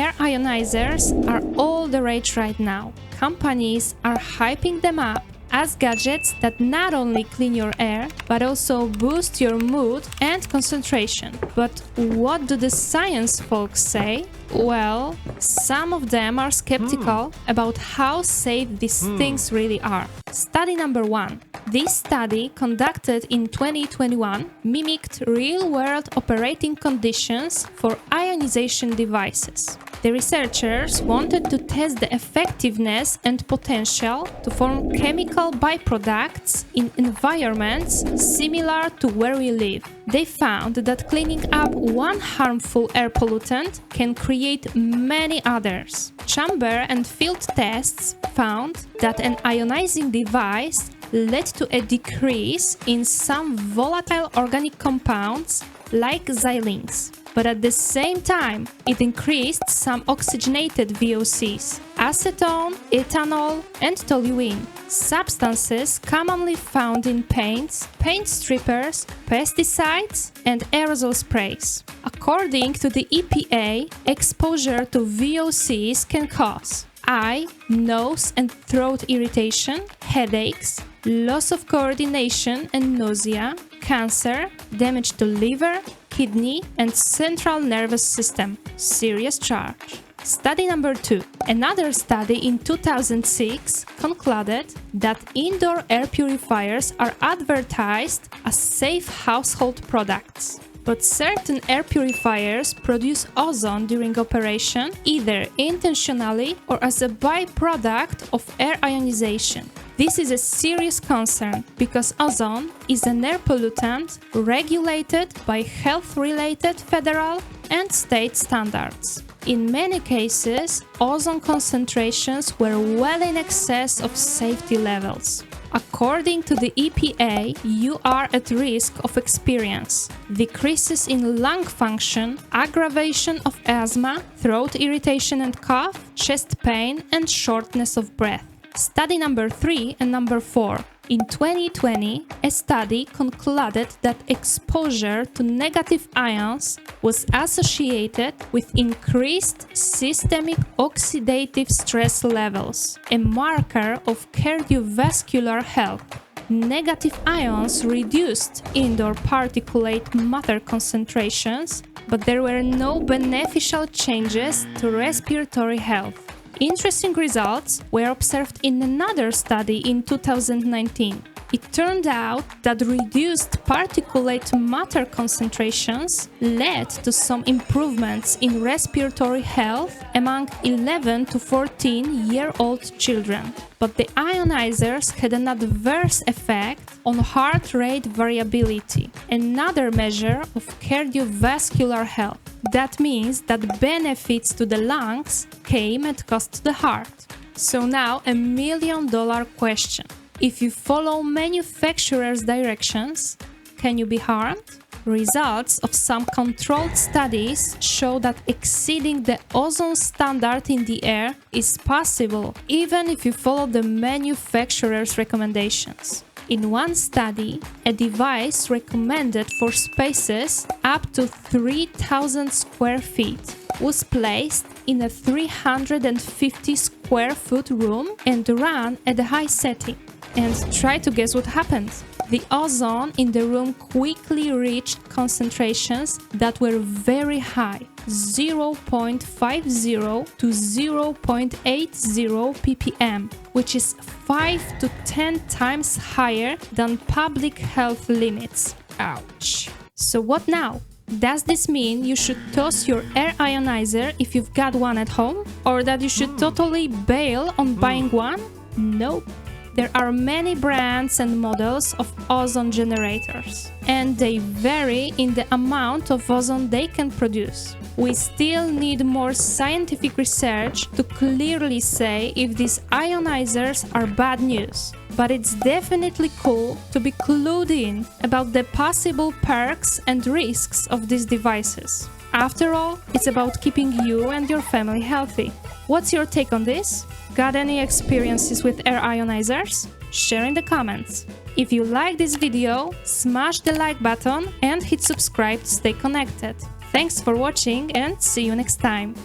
air ionizers are all the rage right now. Companies are hyping them up as gadgets that not only clean your air, but also boost your mood and concentration. But what do the science folks say? Well, some of them are skeptical about how safe these things really are. Study number 1. This study, conducted in 2021, mimicked real-world operating conditions for ionization devices. The researchers wanted to test the effectiveness and potential to form chemical byproducts in environments similar to where we live. They found that cleaning up one harmful air pollutant can create many others. Chamber and field tests found that an ionizing device led to a decrease in some volatile organic compounds like xylenes. But at the same time, it increased some oxygenated VOCs, acetone, ethanol, and toluene, substances commonly found in paints, paint strippers, pesticides, and aerosol sprays. According to the EPA, exposure to VOCs can cause eye, nose, and throat irritation, headaches, loss of coordination and nausea, cancer, damage to liver, kidney, and central nervous system. Serious charge. Study number 2. Another study in 2006 concluded that indoor air purifiers are advertised as safe household products. But certain air purifiers produce ozone during operation, either intentionally or as a byproduct of air ionization. This is a serious concern because ozone is an air pollutant regulated by health-related federal and state standards. In many cases, ozone concentrations were well in excess of safety levels. According to the EPA, you are at risk of experience decreases in lung function, aggravation of asthma, throat irritation and cough, chest pain, and shortness of breath. Study number 3 and number 4. In 2020, a study concluded that exposure to negative ions was associated with increased systemic oxidative stress levels, a marker of cardiovascular health. Negative ions reduced indoor particulate matter concentrations, but there were no beneficial changes to respiratory health. Interesting results were observed in another study in 2019. It turned out that reduced particulate matter concentrations led to some improvements in respiratory health among 11 to 14-year-old children. But the ionizers had an adverse effect on heart rate variability, another measure of cardiovascular health. That means that benefits to the lungs came at cost to the heart. So now $1 million question. If you follow manufacturers' directions, can you be harmed? Results of some controlled studies show that exceeding the ozone standard in the air is possible, even if you follow the manufacturer's recommendations. In one study, a device recommended for spaces up to 3,000 square feet was placed in a 350 square foot room and ran at a high setting. And try to guess what happened. The ozone in the room quickly reached concentrations that were very high, 0.50 to 0.80 ppm, which is 5 to 10 times higher than public health limits. Ouch. So what now? Does this mean you should toss your air ionizer if you've got one at home? Or that you should totally bail on buying one? Nope. There are many brands and models of ozone generators, and they vary in the amount of ozone they can produce. We still need more scientific research to clearly say if these ionizers are bad news. But it's definitely cool to be clued in about the possible perks and risks of these devices. After all, it's about keeping you and your family healthy. What's your take on this? Got any experiences with air ionizers? Share in the comments. If you like this video, smash the like button and hit subscribe to stay connected. Thanks for watching and see you next time.